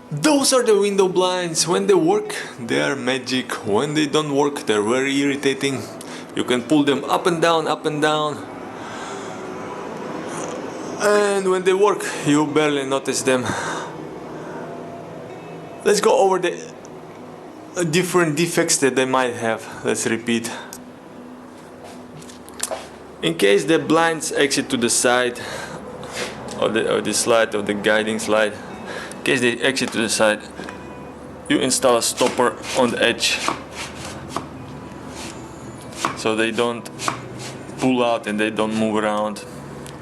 Those are the window blinds. When they work, they are magic. When they don't work, they're very irritating. You can pull them up and down, up and down. And when they work, you barely notice them. Let's go over the different defects that they might have. Let's repeat. In case the blinds exit to the side of the slide, of the guiding slide, in case they exit to the side, you install a stopper on the edge so they don't pull out and they don't move around.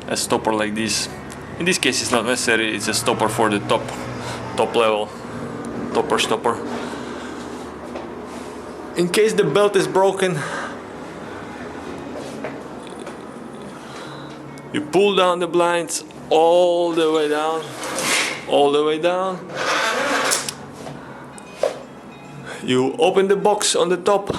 A stopper like this. In this case it's not necessary, it's a stopper for the top level. Topper stopper. In case the belt is broken, you pull down the blinds all the way down, all the way down. You open the box on the top,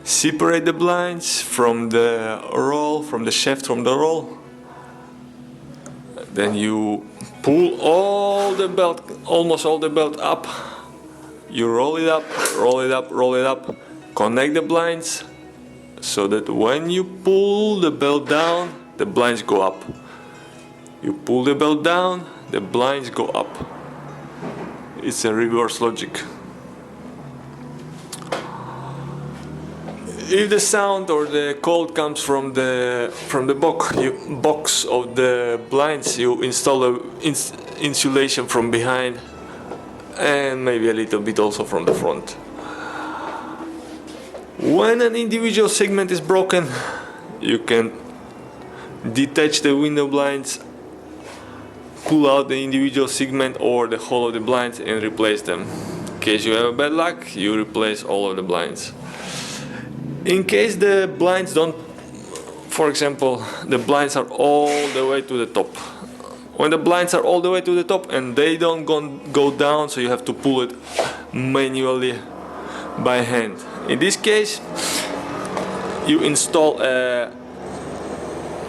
separate the blinds from the roll, from the shaft, from the roll. Then you pull all the belt, almost all the belt up. You roll it up, roll it up, roll it up. Connect the blinds so that when you pull the belt down, the blinds go up. You pull the belt down, the blinds go up. It's a reverse logic. If the sound or the cold comes from the box of the blinds, you install a insulation from behind and maybe a little bit also from the front. When an individual segment is broken, you can detach the window blinds, pull out the individual segment or the whole of the blinds and replace them. In case you have bad luck, you replace all of the blinds. In case the blinds don't, for example, the blinds are all the way to the top. When the blinds are all the way to the top and they don't go down, so you have to pull it manually by hand. In this case, you install a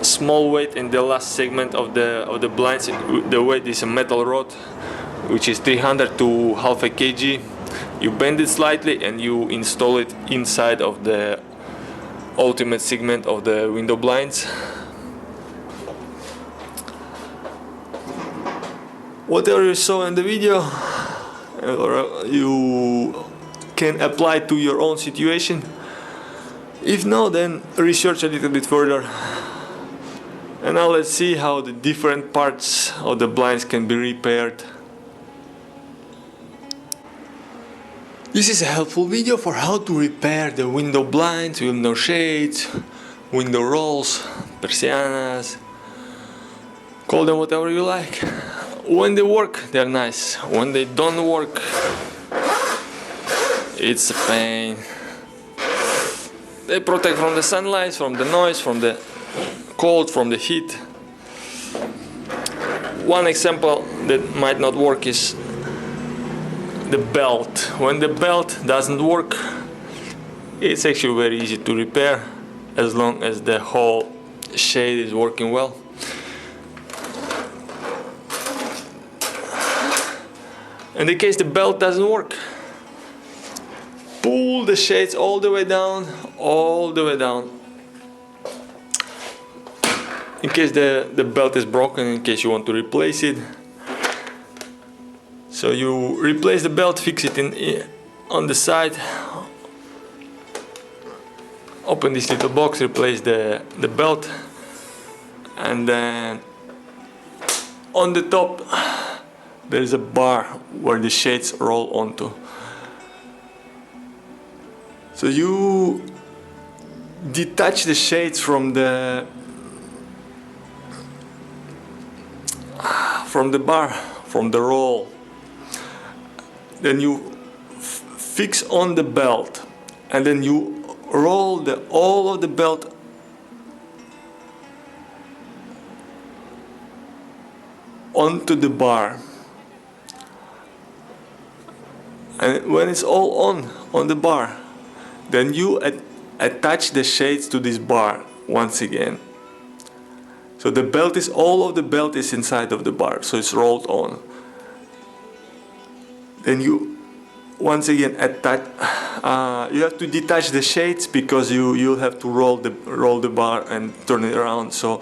small weight in the last segment of the blinds. The weight is a metal rod, which is 300 to half a kg. You bend it slightly and you install it inside of the ultimate segment of the window blinds. Whatever you saw in the video, you can apply to your own situation. If not, then research a little bit further. And now let's see how the different parts of the blinds can be repaired. This is a helpful video for how to repair the window blinds, window shades, window rolls, persianas. Call them whatever you like. When they work, they're nice. When they don't work, it's a pain. They protect from the sunlight, from the noise, from the cold, from the heat. One example that might not work is the belt. When the belt doesn't work, it's actually very easy to repair as long as the whole shade is working well. In the case the belt doesn't work, pull the shades all the way down, all the way down. In case the belt is broken, in case you want to replace it. So you replace the belt, fix it on the side, open this little box, replace the belt, and then on the top there's a bar where the shades roll onto. So you detach the shades from the bar, from the roll. Then you fix on the belt, and then you roll all of the belt onto the bar. And when it's all on the bar, then you attach the shades to this bar once again. So the belt is, all of the belt is inside of the bar, so it's rolled on. then you once again attach. You have to detach the shades because you'll have to roll the bar and turn it around. So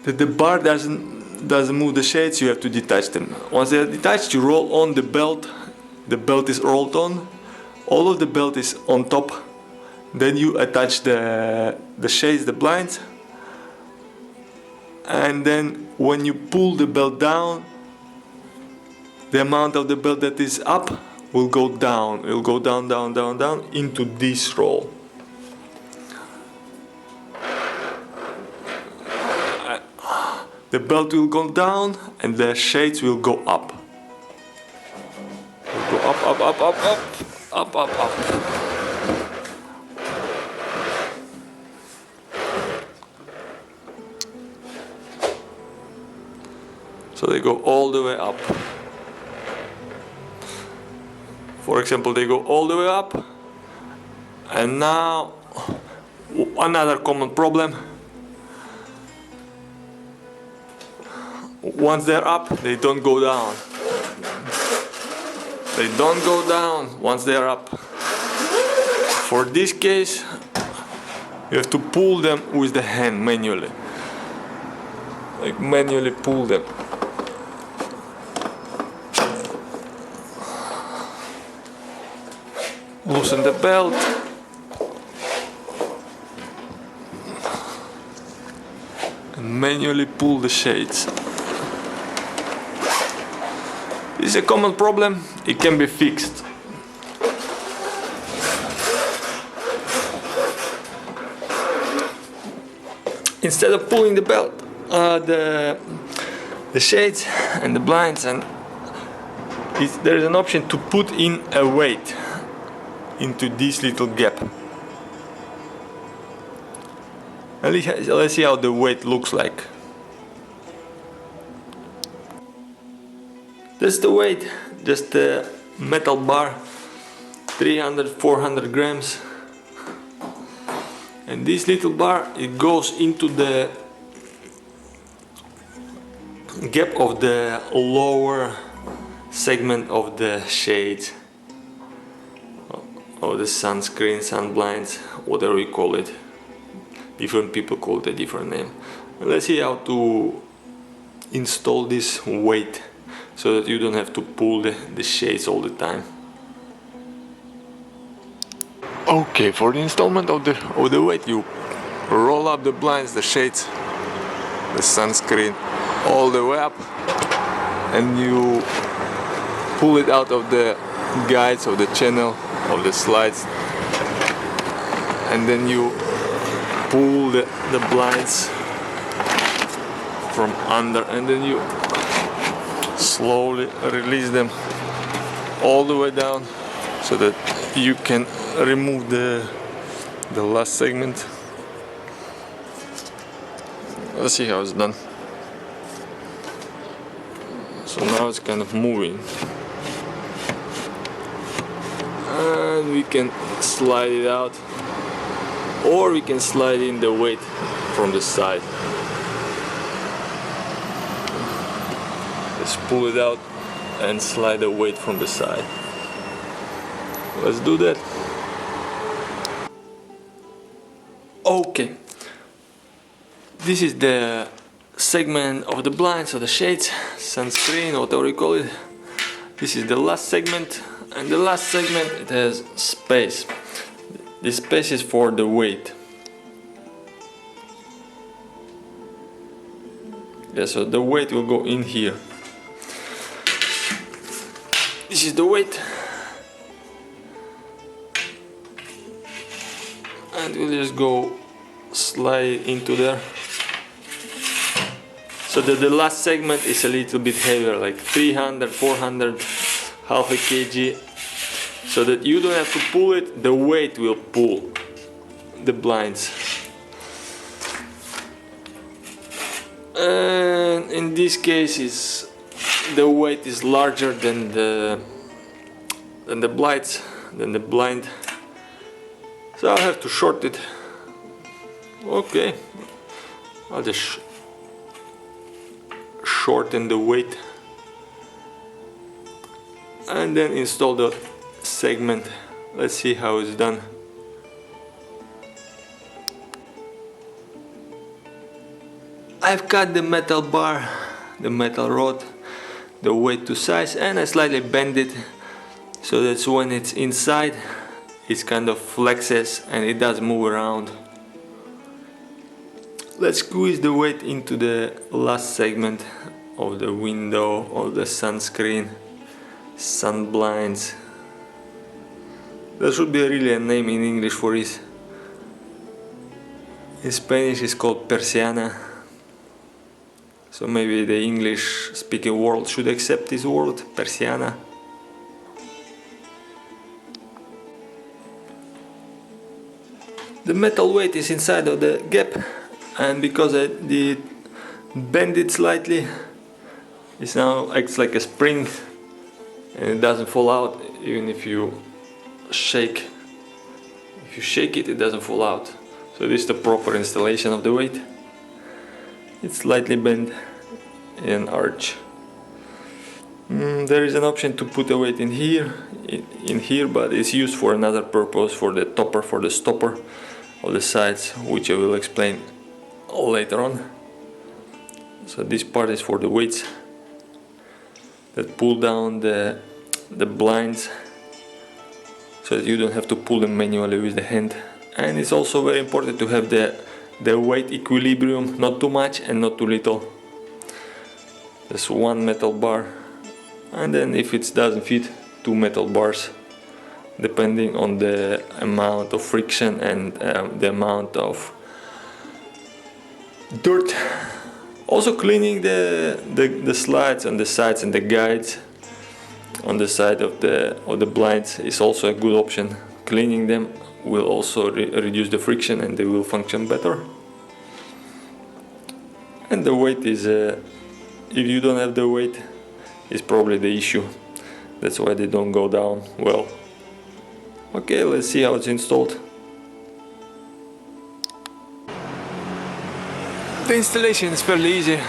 the bar doesn't move the shades. You have to detach them. Once they are detached, you roll on the belt. The belt is rolled on. All of the belt is on top. Then you attach the shades, the blinds, and then when you pull the belt down, the amount of the belt that is up will go down. It will go down, down, down, down into this roll. The belt will go down and the shades will go up. Will go up, up, up, up, up, up, up, up. So they go all the way up. For example, they go all the way up. And now, another common problem. Once they're up, they don't go down. They don't go down once they're up. For this case, you have to pull them with the hand manually. Like manually pull them. Loosen the belt. And manually pull the shades. This is a common problem. It can be fixed. Instead of pulling the belt, the shades and the blinds, and there is an option to put in a weight into this little gap. And let's see how the weight looks like. That's the weight, just a metal bar, 300-400 grams. And this little bar, it goes into the gap of the lower segment of the shades, or the sunscreen, sun blinds, whatever you call it. Different people call it a different name. Let's see how to install this weight so that you don't have to pull the shades all the time. Okay, for the installment of the weight, you roll up the blinds, the shades, the sunscreen all the way up, and you pull it out of the guides of the channel of the slides, and then you pull the blinds from under, and then you slowly release them all the way down so that you can remove the last segment. Let's see how it's done. So now it's kind of moving, and we can slide it out, or we can slide in the weight from the side. Just pull it out and slide the weight from the side. Let's do that. Okay, this is the segment of the blinds, or the shades, sunscreen, whatever you call it. This is the last segment, and the last segment, it has space. This space is for the weight. Yeah, so the weight will go in here. This is the weight, and we'll just go slide into there. So that the last segment is a little bit heavier, like 300, 400, half a kg. So that you don't have to pull it, the weight will pull the blinds. And in this case, the weight is larger than the blind. So I'll have to short it. Okay, I'll just shorten the weight. and then install the segment. Let's see how it's done. I've cut the metal bar, the metal rod, the weight to size, and I slightly bend it so that when it's inside it kind of flexes and it does move around. Let's squeeze the weight into the last segment of the window, of the sunscreen, sun blinds. There should be really a name in English for it. In Spanish it's called persiana. So maybe the English speaking world should accept this word, persiana. The metal weight is inside of the gap, and because I did bend it slightly, it now acts like a spring and it doesn't fall out even if you shake. If you shake it, it doesn't fall out. So this is the proper installation of the weight. It's slightly bent in an arch. There is an option to put a weight in here, but it's used for another purpose, for the topper, for the stopper of the sides, which I will explain later on. So this part is for the weights that pull down the blinds, so that you don't have to pull them manually with the hand. And it's also very important to have the weight equilibrium, not too much and not too little. There's one metal bar, and then if it doesn't fit, 2 metal bars, depending on the amount of friction and the amount of dirt. Also cleaning the slides on the sides and the guides on the side of the blinds is also a good option. Cleaning them will also reduce the friction and they will function better. And the weight is, if you don't have the weight, is probably the issue. That's why they don't go down well. Okay, let's see how it's installed. The installation is fairly easy.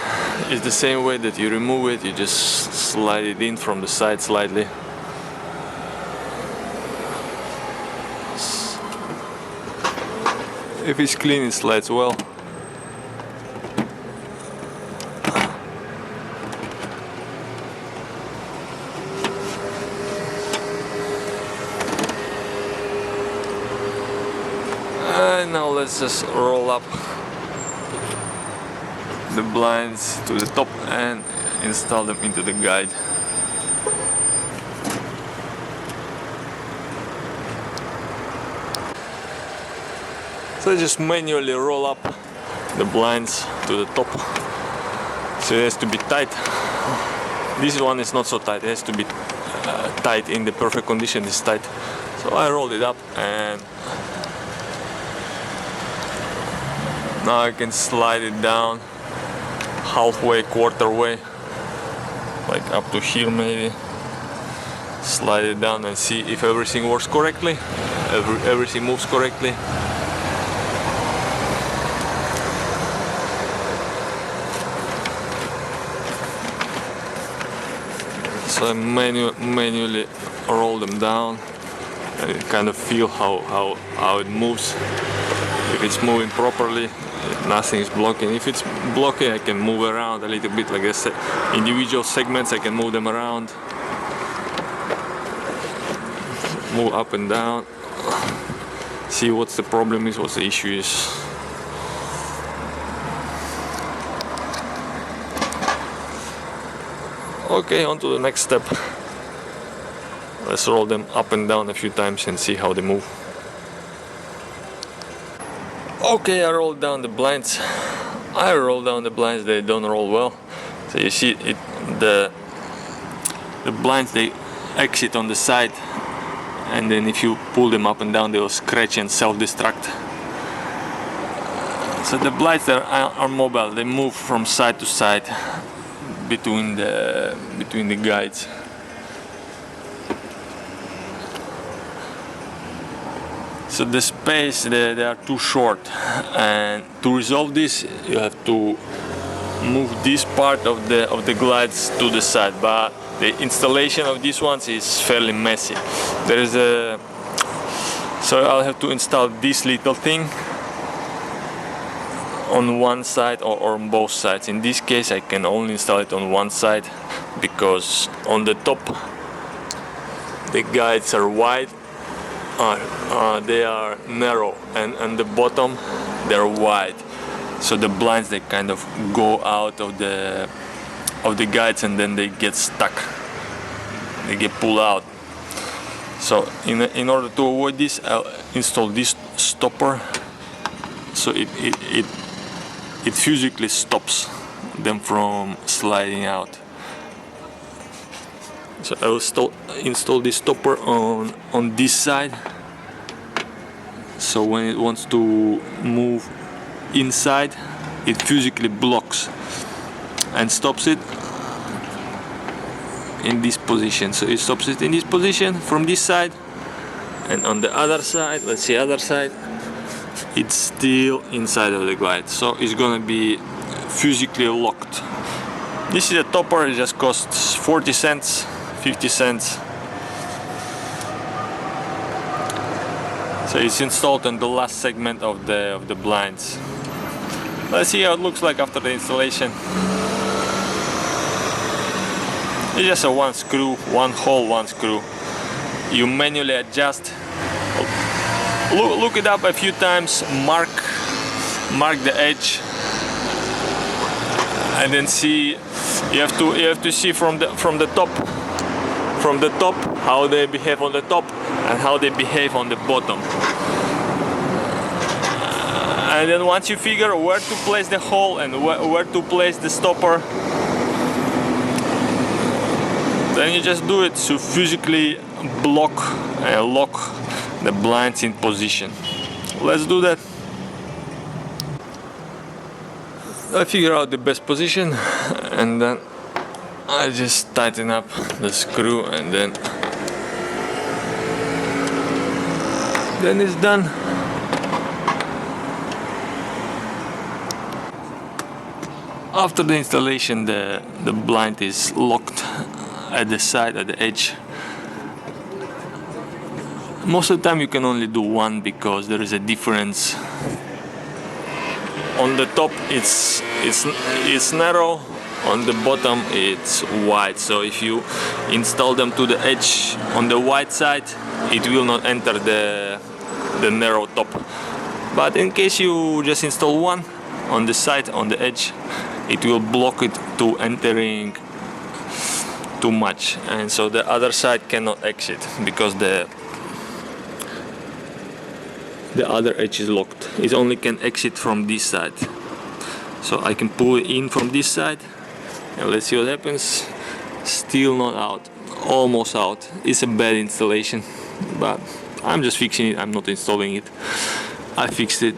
It's the same way that you remove it, you just slide it in from the side slightly. If it's clean, it slides well. And now let's just roll up the blinds to the top and install them into the guide. So just manually roll up the blinds to the top, so it has to be tight. This one is not so tight, it has to be tight, in the perfect condition it's tight. So I rolled it up and now I can slide it down halfway, quarter way, like up to here maybe. Slide it down and see if everything works correctly, everything moves correctly. So I manually roll them down and kind of feel how it moves. If it's moving properly, nothing is blocking. If it's blocking, I can move around a little bit, like I said. Individual segments, I can move them around. Move up and down. See what's the problem is, what the issue is. Okay, on to the next step. Let's roll them up and down a few times and see how they move. Okay, I rolled down the blinds. They don't roll well. So you see it, the blinds, they exit on the side, and then if you pull them up and down, they will scratch and self-destruct. So the blinds that are mobile, they move from side to side between the guides. So the space, they are too short, and to resolve this you have to move this part of the glides to the side, but the installation of these ones is fairly messy. So I'll have to install this little thing on one side or on both sides. In this case I can only install it on one side because on the top the guides are wide, they are narrow, and on the bottom they're wide, so the blinds they kind of go out of the guides and then they get stuck, they get pulled out. So in order to avoid this, I'll install this stopper so it physically stops them from sliding out. So I will install this stopper on this side, so when it wants to move inside it physically blocks and stops it in this position. So it stops it in this position from this side, and on the other side, let's see, other side, it's still inside of the glide, so it's gonna be physically locked. This is a topper, it just costs 40 cents, 50 cents. So it's installed on the last segment of the blinds. Let's see how it looks like after the installation. It's just a one screw, one hole, one screw. You manually adjust. Look it up a few times, mark the edge, and then see. You have to see from the top how they behave on the top and how they behave on the bottom. And then once you figure where to place the hole and where to place the stopper, then you just do it to physically block and lock the blinds in position. Let's do that. I figure out the best position and then I just tighten up the screw and then it's done. After the installation, the blind is locked at the side, at the edge. Most of the time you can only do one because there is a difference. On the top it's narrow, on the bottom it's wide, so if you install them to the edge on the wide side it will not enter the narrow top. But in case you just install one on the side, on the edge, it will block it to entering too much, and so the other side cannot exit because the other edge is locked. It only can exit from this side. So I can pull it in from this side and let's see what happens. Still not out, almost out. It's a bad installation, but I'm just fixing it, I'm not installing it. I fixed it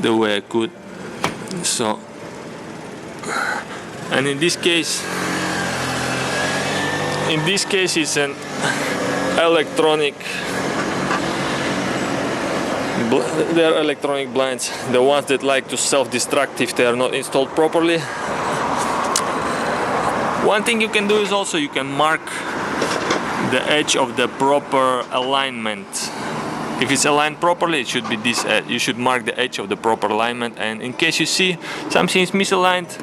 the way I could. So, and in this case it's an electronic. They are electronic blinds, the ones that like to self-destruct if they are not installed properly. One thing you can do is also you can mark the edge of the proper alignment. If it's aligned properly, it should be this edge. You should mark the edge of the proper alignment, and in case you see something is misaligned,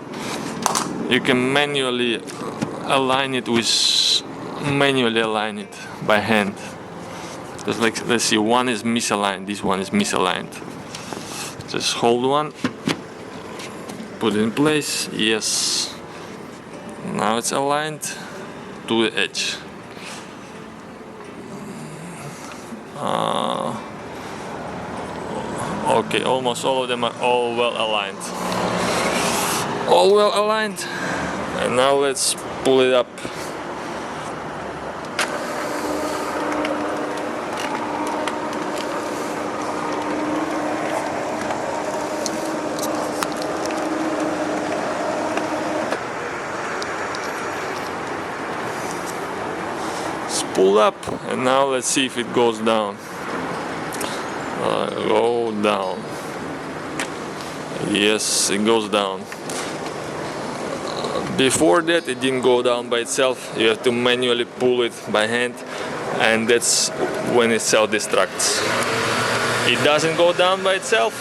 you can manually align it by hand. Just like, let's see, one is misaligned, this one is misaligned. Just hold one, put it in place, yes. Now it's aligned to the edge. Okay, almost all of them are all well aligned. All well aligned. And now let's pull it up. Pull up, and now let's see if it goes down. Go down. Yes, it goes down. Before that it didn't go down by itself. You have to manually pull it by hand, and that's when it self-destructs. It doesn't go down by itself.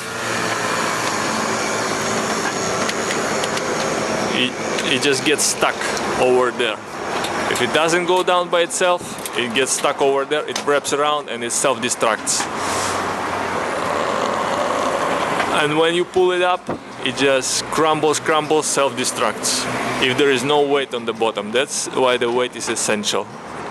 It just gets stuck over there. If it doesn't go down by itself, it gets stuck over there, it wraps around and it self-destructs. And when you pull it up, it just crumbles, self-destructs. If there is no weight on the bottom, that's why the weight is essential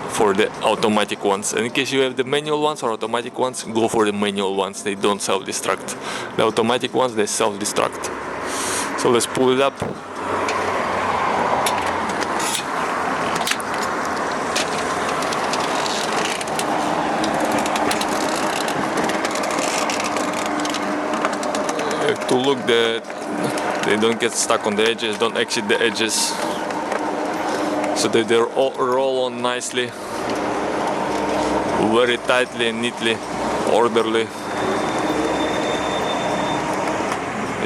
for the automatic ones. And in case you have the manual ones or automatic ones, go for the manual ones. They don't self-destruct. The automatic ones, they self-destruct. So let's pull it up. To look that they don't get stuck on the edges, don't exit the edges, so that they all roll on nicely, very tightly and neatly, orderly.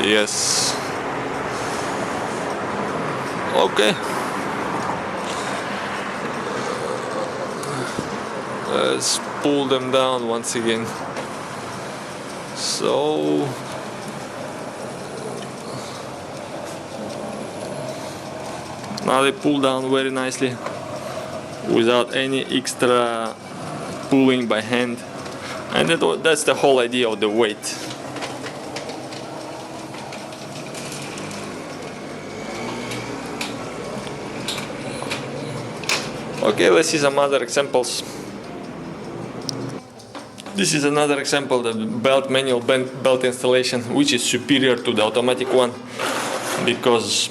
Yes. Okay. Let's pull them down once again. So now they pull down very nicely without any extra pulling by hand, and that's the whole idea of the weight. Okay, let's see some other examples. This is another example of the manual belt installation, which is superior to the automatic one because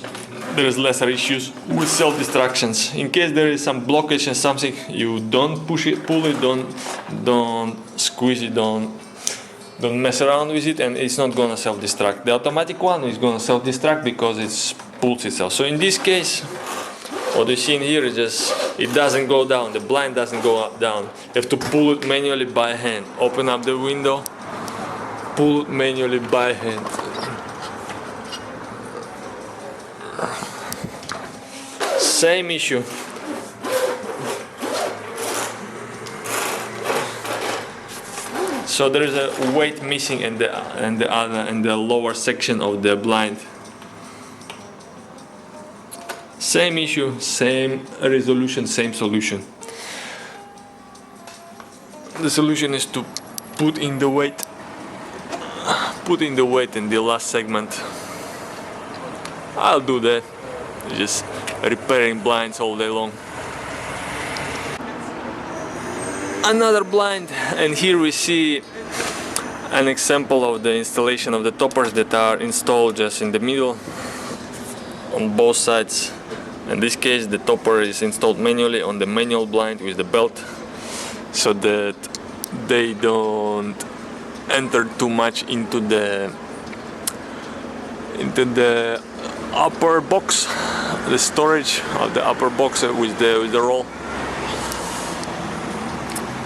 there is lesser issues with self-destructions. In case there is some blockage and something, you don't push it, pull it, don't squeeze it, don't mess around with it, and it's not gonna self-destruct. The automatic one is gonna self-destruct because it pulls itself. So in this case, what you see in here is just it doesn't go down. The blind doesn't go down. You have to pull it manually by hand. Open up the window, pull it manually by hand. Same issue. So there is a weight missing in the lower section of the blind. Same issue, same resolution, same solution. The solution is to put in the weight in the last segment. I'll do that. Just repairing blinds all day long. Another blind, and here we see an example of the installation of the toppers that are installed just in the middle on both sides. In this case, the topper is installed manually on the manual blind with the belt, so that they don't enter too much into the upper box, the storage of the upper box with the roll.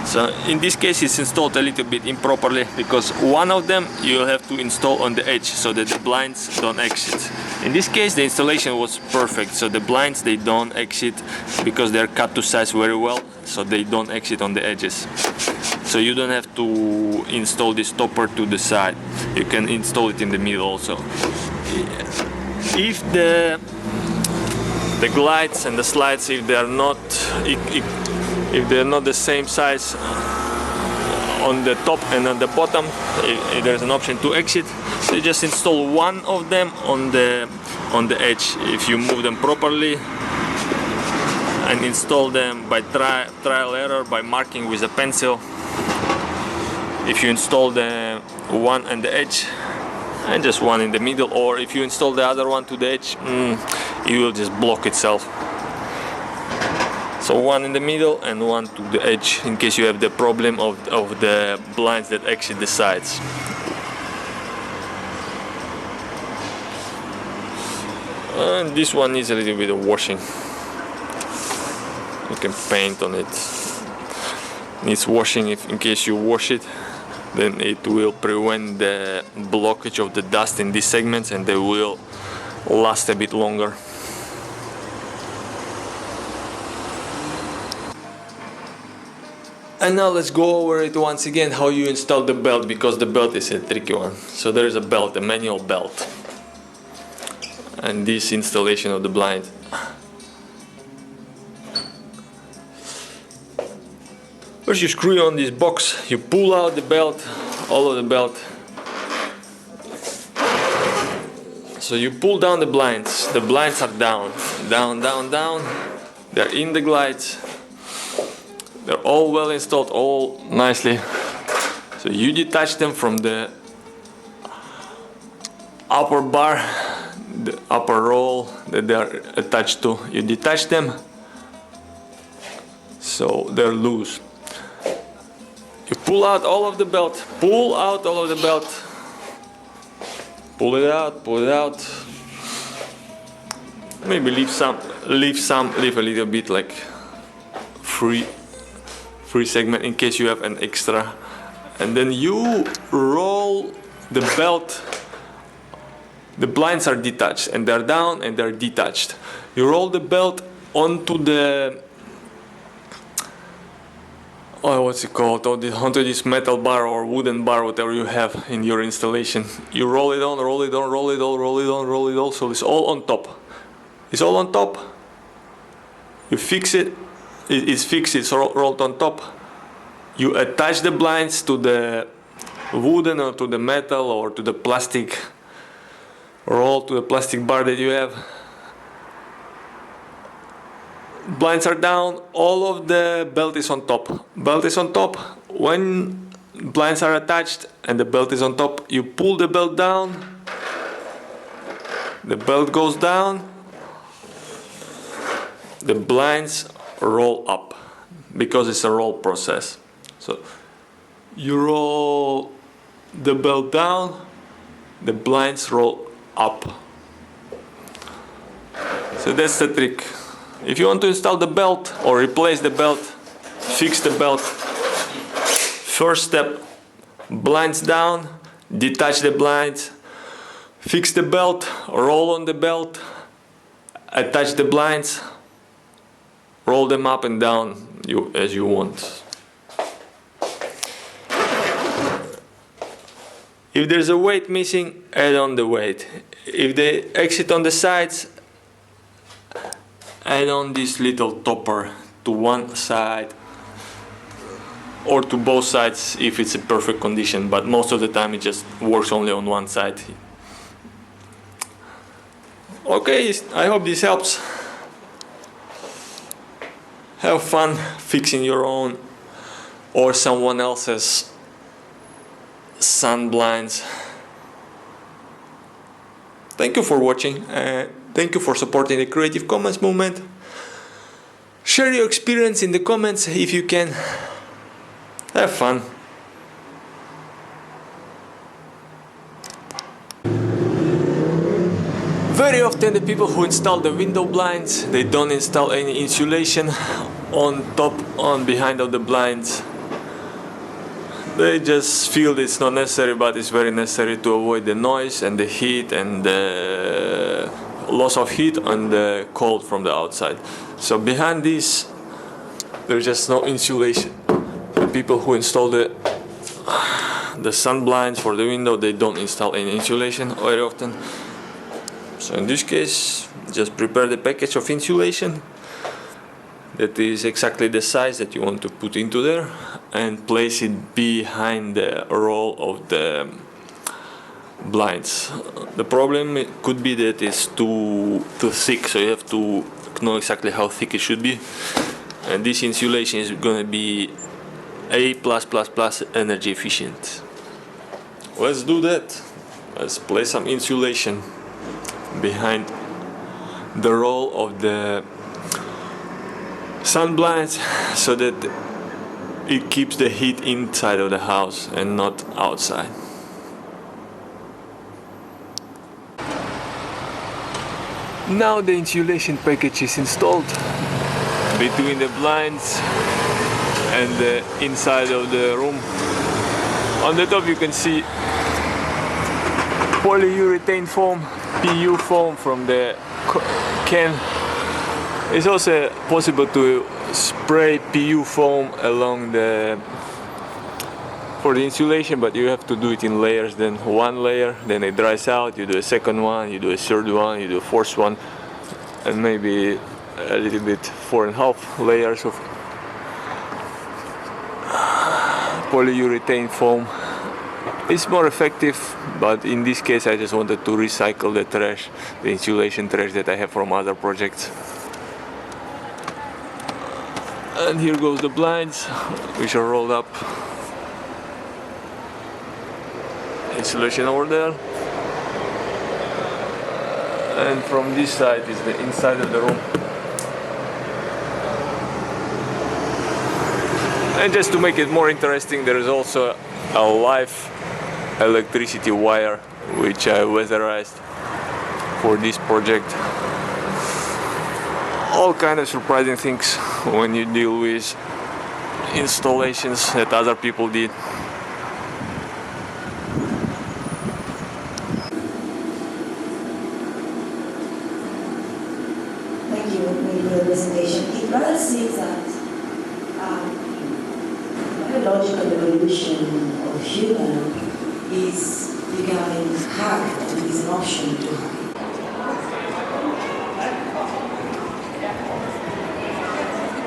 So in this case it's installed a little bit improperly because one of them you'll have to install on the edge so that the blinds don't exit. In this case the installation was perfect, so the blinds they don't exit because they're cut to size very well, so they don't exit on the edges. So you don't have to install this topper to the side, you can install it in the middle also. If the glides and the slides, if they're not the same size on the top and on the bottom, if there's an option to exit, so you just install one of them on the edge. If you move them properly and install them by trial error, by marking with a pencil, if you install the one on the edge and just one in the middle, or if you install the other one to the edge, it will just block itself. So one in the middle and one to the edge, in case you have the problem of the blinds that exit the sides. And this one needs a little bit of washing. You can paint on it. Needs washing. In case you wash it, then it will prevent the blockage of the dust in these segments and they will last a bit longer. And now let's go over it once again, how you install the belt, because the belt is a tricky one. So there is a belt, a manual belt, and this installation of the blind. First you screw on this box, you pull out the belt, all of the belt. So you pull down the blinds are down, down, down, down. They're in the glides. They're all well installed, all nicely. So you detach them from the upper bar, the upper roll that they are attached to. You detach them so they're loose. You pull out all of the belt, pull out all of the belt, pull it out. Maybe leave a little bit like free segment in case you have an extra. And then you roll the belt. The blinds are detached and they're down and they're detached. You roll the belt onto the onto this metal bar or wooden bar, whatever you have in your installation. You roll it on, so it's all on top. It's all on top. You fix it. It's fixed. It's rolled on top. You attach the blinds to the wooden or to the metal or to the plastic roll, to the plastic bar that you have. Blinds are down, all of the belt is on top. Belt is on top. When blinds are attached and the belt is on top, you pull the belt down. The belt goes down. The blinds roll up because it's a roll process. So you roll the belt down, the blinds roll up. So that's the trick. If you want to install the belt or replace the belt, fix the belt, first step, blinds down, detach the blinds, fix the belt, roll on the belt, attach the blinds, roll them up and down as you want. If there's a weight missing, add on the weight. If they exit on the sides, add on this little topper to one side or to both sides if it's a perfect condition, but most of the time it just works only on one side. Okay, I hope this helps. Have fun fixing your own or someone else's sun blinds. Thank you for watching. Thank you for supporting the Creative Commons movement. Share your experience in the comments if you can. Have fun. Very often the people who install the window blinds, they don't install any insulation on top, on behind of the blinds. They just feel it's not necessary, but it's very necessary to avoid the noise and the heat and the loss of heat and the cold from the outside. So behind this, there's just no insulation. The people who install the sun blinds for the window, they don't install any insulation very often. So in this case, just prepare the package of insulation that is exactly the size that you want to put into there and place it behind the roll of the blinds. The problem could be that it's too thick, so you have to know exactly how thick it should be, and this insulation is going to be A+++ energy efficient. Let's do that. Let's place some insulation behind the roll of the sun blinds so that it keeps the heat inside of the house and not outside. Now the insulation package is installed between the blinds and the inside of the room. On the top you can see polyurethane foam, PU foam from the can. It's also possible to spray PU foam along for the insulation, but you have to do it in layers. Then one layer, then it dries out, you do a second one, you do a third one, you do a fourth one, and maybe a little bit 4.5 layers of polyurethane foam. It's more effective, but in this case I just wanted to recycle the trash, the insulation trash that I have from other projects. And here goes the blinds, which are rolled up. Insulation over there. And from this side is the inside of the room. And just to make it more interesting, there is also a live electricity wire which I weatherized for this project. All kind of surprising things when you deal with installations that other people did. Thank you for the presentation. It rather seems that biological evolution of human is becoming hacked, is an option to hack.